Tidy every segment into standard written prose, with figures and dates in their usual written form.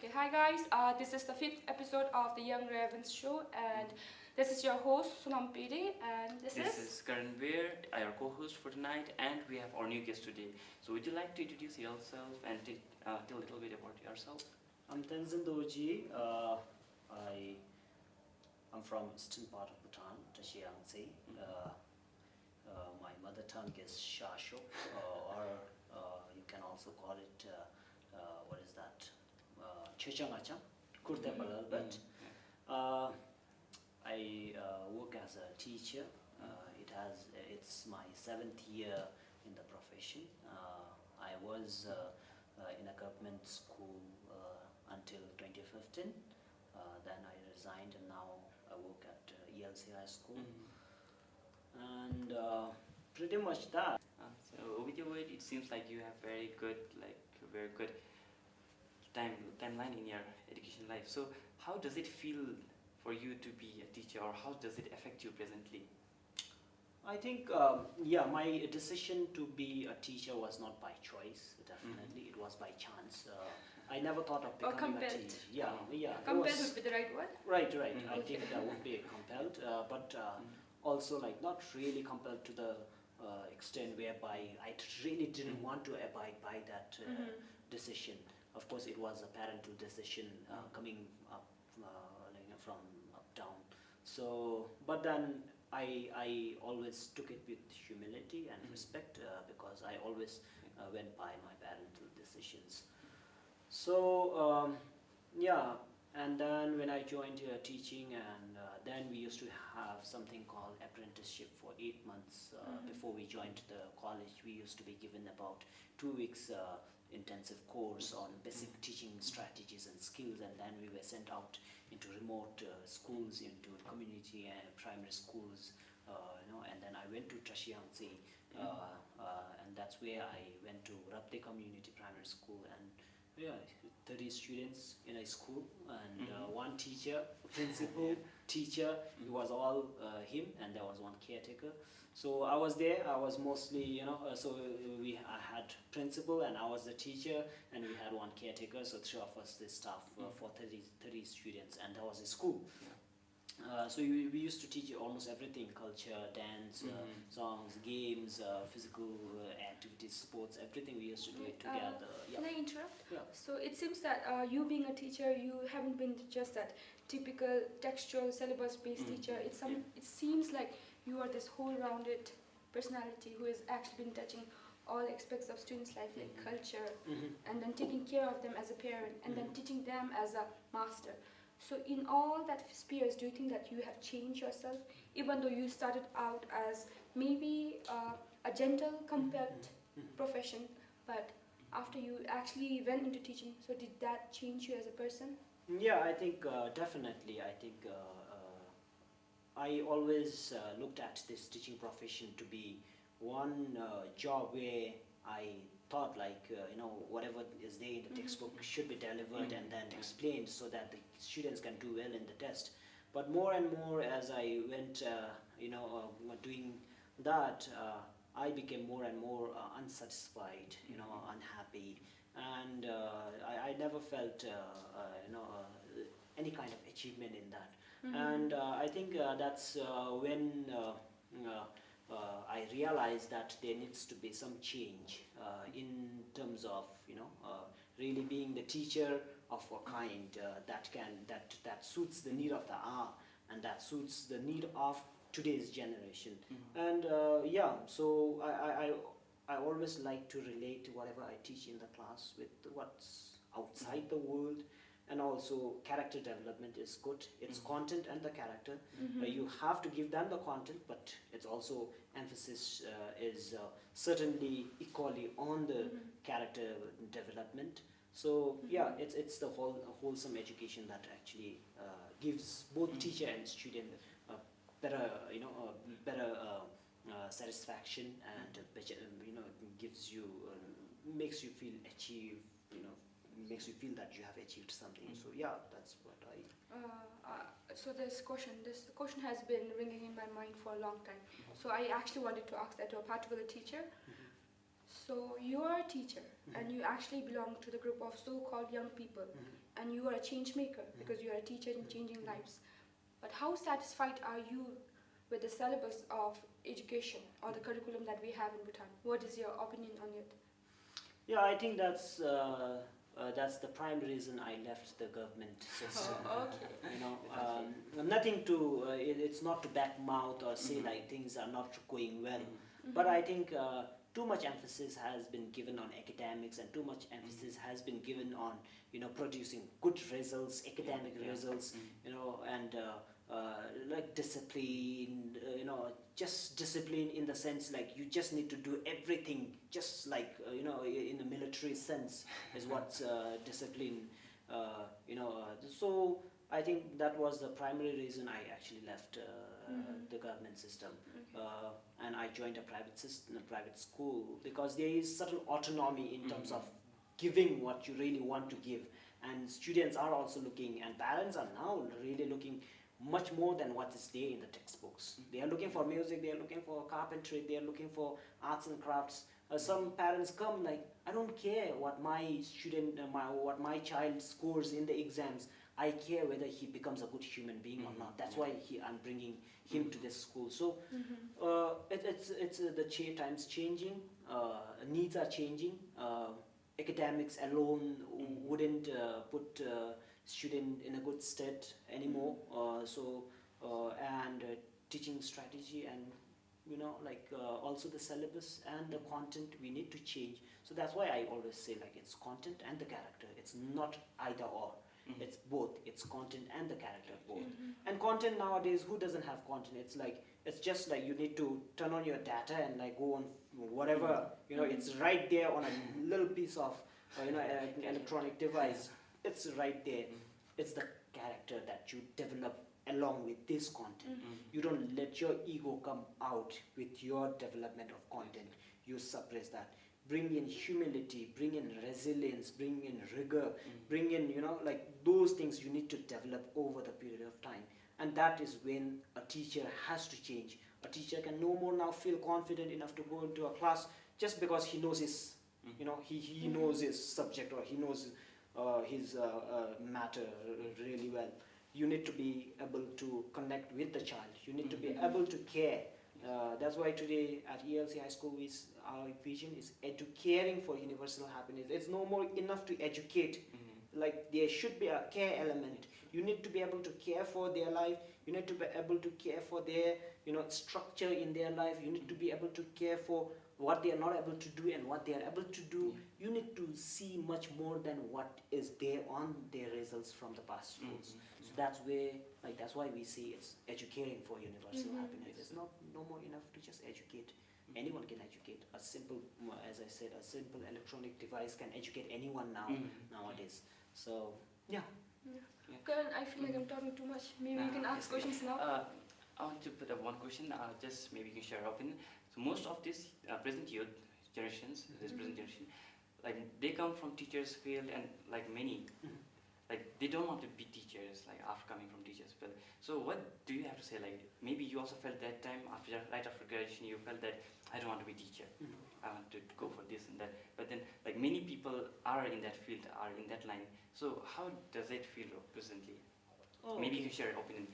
Okay, hi guys. This is the fifth episode of the Young Ravens show, and this is your host Sunam Piri, and this is Karan Beer, our co-host for tonight, and we have our new guest today. So, would you like to introduce yourself and tell a little bit about yourself? I'm Tenzin Doji. I'm from eastern part of Bhutan, Tashiangsi. My mother tongue is Shasho, or you can also call it, what is that? Chechangachang, Kurte Balal. But I work as a teacher. It's my 7th year in the profession. I was in a government school until 2015. Then I resigned and now I work at ELC High School. And pretty much that. So with your word, it seems like you have very good timeline in your education life. So how does it feel for you to be a teacher, or how does it affect you presently? I think, my decision to be a teacher was not by choice, definitely. It was by chance. I never thought of becoming a teacher. Yeah. Compelled would be the right word? Right. I think that would be compelled, but also like not really compelled to the extent whereby I really didn't want to abide by that decision. Of course, it was a parental decision coming up from up down. So, but then I always took it with humility and respect because I always went by my parental decisions. So and then when I joined teaching, and then we used to have something called apprenticeship for 8 months before we joined the college. We used to be given about 2 weeks intensive course on basic teaching strategies and skills, and then we were sent out into remote schools, into community and primary schools, and then I went to Tashiangsi, and that's where I went to Rapte Community Primary School, and 30 students in a school, and one teacher, principal, teacher. It was all him, and there was one caretaker. So I was there. I was mostly, I had principal, and I was the teacher, and we had one caretaker. So 3 of us, the staff, for 30 students, and that was a school. So we used to teach almost everything: culture, dance, songs, games, physical activities, sports, everything. We used to do it together. Can I interrupt? Yeah. So it seems that you being a teacher, you haven't been just that typical textual syllabus-based teacher. It seems like you are this whole-rounded personality who has actually been touching all aspects of students' life, like culture, and then taking care of them as a parent, and then teaching them as a master. So in all that spheres, do you think that you have changed yourself, even though you started out as maybe a gentle, compelled profession, but after you actually went into teaching, so did that change you as a person? Yeah, I think definitely. I think I always looked at this teaching profession to be one job where I thought whatever is there in the textbook should be delivered and then explained so that the students can do well in the test. But more and more as I went doing that, I became more and more unsatisfied, unhappy, and I never felt any kind of achievement in that. And I think that's when I realized that there needs to be some change in terms of really being the teacher of a kind that suits the need of the hour and that suits the need of today's generation. And so I always like to relate whatever I teach in the class with what's outside the world. And also character development is good. It's content and the character. You have to give them the content, but it's also emphasis is certainly equally on the character development. So it's the wholesome education that actually gives both teacher and student better satisfaction, and gives you makes you feel achieved. Makes you feel that you have achieved something. So that's what I. So this question has been ringing in my mind for a long time. So I actually wanted to ask that to a particular teacher. So So you are a teacher and you actually belong to the group of so-called young people, and you are a change maker because you are a teacher in changing lives. But how satisfied are you with the syllabus of education or the curriculum that we have in Bhutan? What is your opinion on it? Yeah, I think that's the prime reason I left the government system. Oh, okay. You know, nothing to it's not to back mouth or say like things are not going well, but I think too much emphasis has been given on academics, and too much emphasis has been given on, you know, producing good results, academic results, you know, and like discipline, you know, just discipline in the sense like you just need to do everything just like, you know, in the military sense is what discipline, you know, so I think that was the primary reason I actually left the government system, and I joined a private system, a private school, because there is certain autonomy in terms of giving what you really want to give, and students are also looking, and parents are now really looking much more than what is there in the textbooks. They are looking for music, they are looking for carpentry, they are looking for arts and crafts. Some parents come like, I don't care what my student, what my child scores in the exams. I care whether he becomes a good human being or not. That's why I'm bringing him to this school. So it's the times changing, needs are changing. Academics alone wouldn't put student in a good state anymore. And teaching strategy, and you know, like also the syllabus and the content we need to change. So that's why I always say like it's content and the character. It's not either or. It's both. It's content and the character both. And content nowadays, who doesn't have content? It's like, it's just like you need to turn on your data and like go on whatever, you know, it's right there on a little piece of you know, an electronic device. It's right there. It's the character that you develop along with this content. You don't let your ego come out with your development of content. You suppress that. Bring in humility, bring in resilience, bring in rigor, bring in, you know, like those things you need to develop over the period of time. And that is when a teacher has to change. A teacher can no more now feel confident enough to go into a class just because he knows his, you know, he knows his subject, or he knows his matter really well. You need to be able to connect with the child. You need to be able to care. That's why today at ELC High School, our vision is educating for universal happiness. It's no more enough to educate. Like there should be a care element. You need to be able to care for their life. You need to be able to care for their, you know, structure in their life. You need to be able to care for what they are not able to do and what they are able to do. You need to see much more than what is there on their results from the past schools. So that's where, like, that's why we say it's educating for universal happiness. It's not no more enough to just educate. Anyone can educate. A simple, as I said, a simple electronic device can educate anyone nowadays. So yeah. Karan, I feel like I'm talking too much. Maybe you can ask questions now. I want to put up one question, just maybe you can share your opinion. So most of this present youth generations, this present generation, like they come from teachers field, and like many, like they don't want to be teachers, like after coming from teachers field. So what do you have to say? Like maybe you also felt that time right after graduation, you felt that I don't want to be teacher. I want to go for this and that. But then like many people are in that field, are in that line. So how does it feel presently? Oh, Maybe okay. you can share your opinion.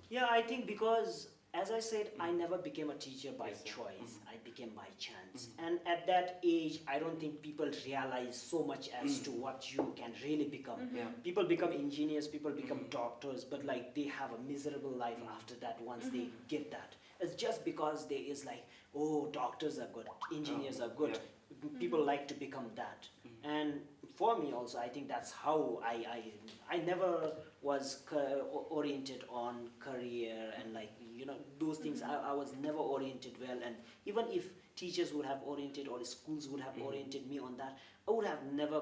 Yeah, I think because, as I said, I never became a teacher by choice. I became by chance. And at that age, I don't think people realize so much as to what you can really become. People become engineers, people become doctors, but like they have a miserable life after that once they get that. It's just because there is like, oh, doctors are good, engineers are good. People like to become that. And for me also, I think that's how I never was oriented on career and like, you know, those things. I was never oriented well, and even if teachers would have oriented or schools would have oriented me on that, I would have never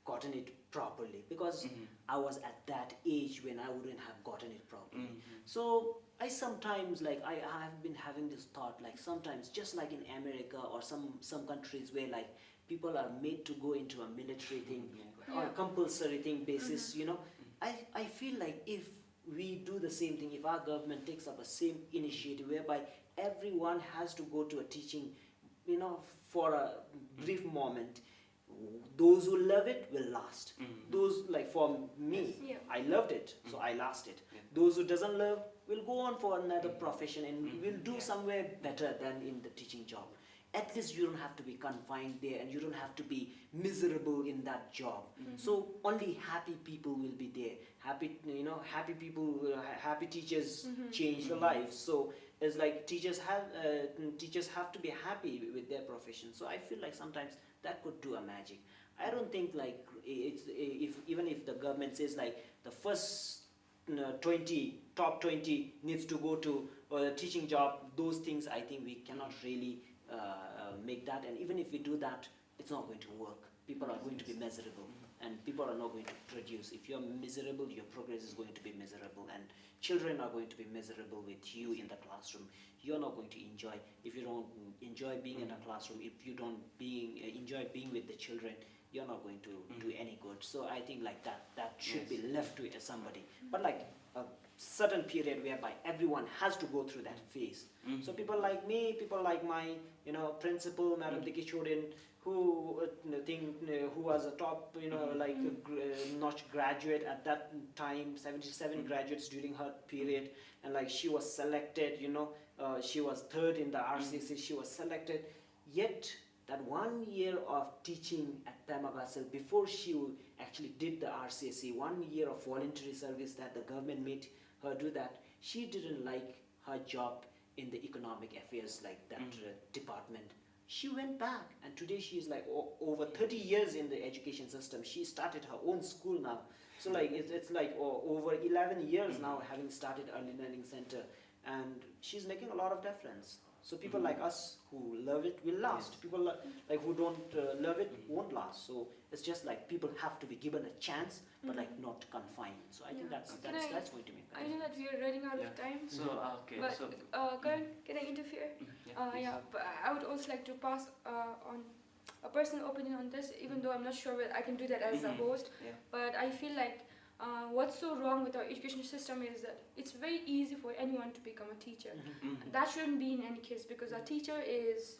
gotten it properly, because I was at that age when I wouldn't have gotten it properly. So I sometimes, like, I have been having this thought, like sometimes just like in America or some countries where like people are made to go into a military thing on a compulsory thing basis, you know, I feel like if we do the same thing, if our government takes up a same initiative whereby everyone has to go to a teaching for a brief moment. Those who love it will last. Those, like for me, Yeah. I loved it, so I lasted. Yeah. Those who doesn't love will go on for another profession and will do Yeah. somewhere better than in the teaching job. At least you don't have to be confined there, and you don't have to be miserable in that job. So only happy people will be there. Happy people, happy teachers change the lives. So it's like teachers have to be happy with their profession. So I feel like sometimes that could do a magic. I don't think like even if the government says like the first top 20 needs to go to a teaching job, those things I think we cannot really make that. And even if we do that, it's not going to work. People are going to be miserable, and people are not going to produce. If you're miserable, your progress is going to be miserable, and children are going to be miserable with you in the classroom. You're not going to enjoy. If you don't enjoy being in a classroom, if you don't enjoy being with the children, you're not going to do any good. So I think like that should Yes. be left to somebody. But like a certain period whereby everyone has to go through that phase. So people like me, people like my principal, Madam Diki Chodin, who who was a top notch graduate at that time, 77 graduates during her period, and like she was selected. She was third in the RCC. She was selected, yet that 1 year of teaching at Tamagasel before she actually did the RCSE, 1 year of voluntary service that the government made her do that, she didn't like her job in the economic affairs, like that department. She went back, and today she is like over 30 years in the education system. She started her own school now. So like it's like over 11 years now having started Early Learning Center, and she's making a lot of difference. So people like us who love it will last. Yes. People like who don't love it won't last. So it's just like people have to be given a chance, but like not confined. So I think Yeah. that's Can that's going to make. I know that we are running out Yeah. of time. So okay. But So Karan, can I interfere? please. Yeah, but I would also like to pass on a personal opinion on this, even though I'm not sure whether I can do that as a host. Yeah. But I feel like what's so wrong with our education system is that it's very easy for anyone to become a teacher. And that shouldn't be in any case, because a teacher is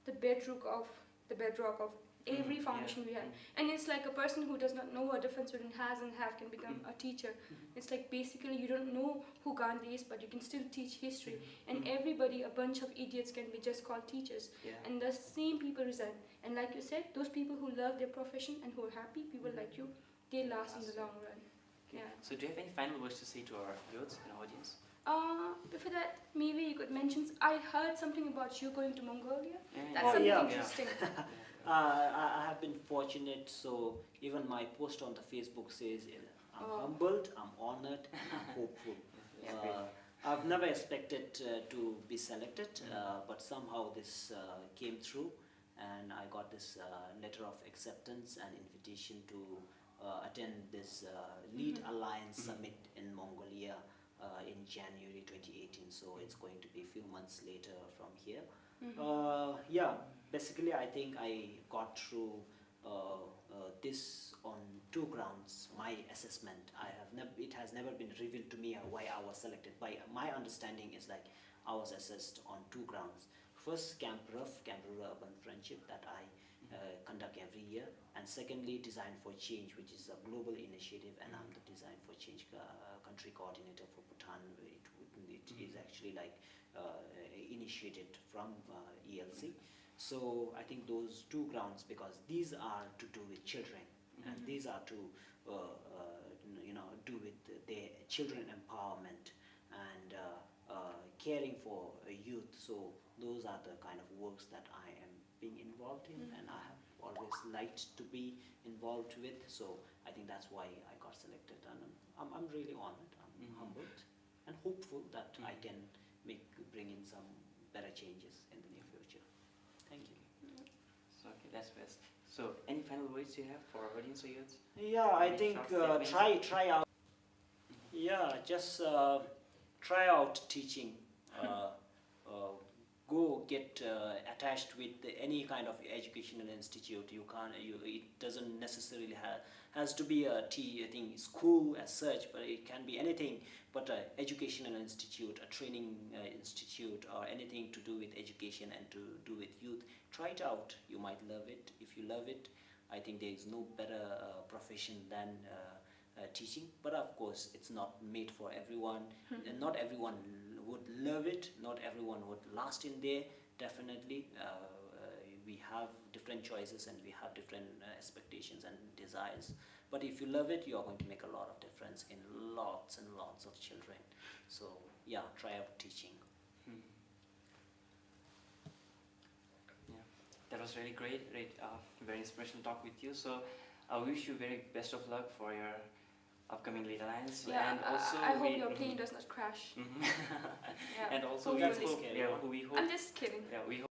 the bedrock of every foundation we have. And it's like a person who does not know what difference between has and have can become a teacher. It's like basically you don't know who Gandhi is, but you can still teach history. And everybody, a bunch of idiots, can be just called teachers. Yeah. And the same people resign. And like you said, those people who love their profession and who are happy, people like you, they last in the long run. Okay. Yeah. So do you have any final words to say to our youths and audience? Before that, maybe you could mention, I heard something about you going to Mongolia. That's Oh, something yeah. interesting. I have been fortunate, so even my post on the Facebook says I'm humbled, I'm honored, and I'm hopeful. That's great. I've never expected to be selected, but somehow this came through, and I got this letter of acceptance and invitation to attend this Lead Alliance Summit in Mongolia in January 2018. So it's going to be a few months later from here. Yeah, basically I think I got through this on two grounds. My assessment, it has never been revealed to me why I was selected. By my understanding is like I was assessed on two grounds. First, Camp RUF, Camp Rural Urban Friendship, that I conduct every year, and secondly, Design for Change, which is a global initiative, and I'm the Design for Change country coordinator for Bhutan. It is actually like initiated from ELC. So I think those two grounds, because these are to do with children, and these are to do with their children empowerment and caring for youth. So those are the kind of works that I am being involved in, and I have always liked to be involved with. So I think that's why I got selected, and I'm really honored. I'm humbled and hopeful that I can bring in some better changes in the near future. Thank you. So okay, that's best. So any final words you have for our audience or youths? Yeah, I Any think short statements? try out. Yeah, just try out teaching. go get attached with any kind of educational institute. You can't. It doesn't necessarily has to be a I think school as such, but it can be anything. But educational institute, a training institute, or anything to do with education and to do with youth. Try it out. You might love it. If you love it, I think there is no better profession than teaching. But of course, it's not made for everyone. And not everyone would love it. Not everyone would last in there. Definitely, we have different choices and we have different expectations and desires. But if you love it, you are going to make a lot of difference in lots and lots of children. So yeah, try out teaching. Yeah, that was really great, very inspirational talk with you. So I wish you very best of luck for your upcoming Lead Alliance. Yeah, And also I hope your plane does not crash. Yeah, and also we hopefully. hope, yeah, we hope, I'm just kidding. yeah, we hope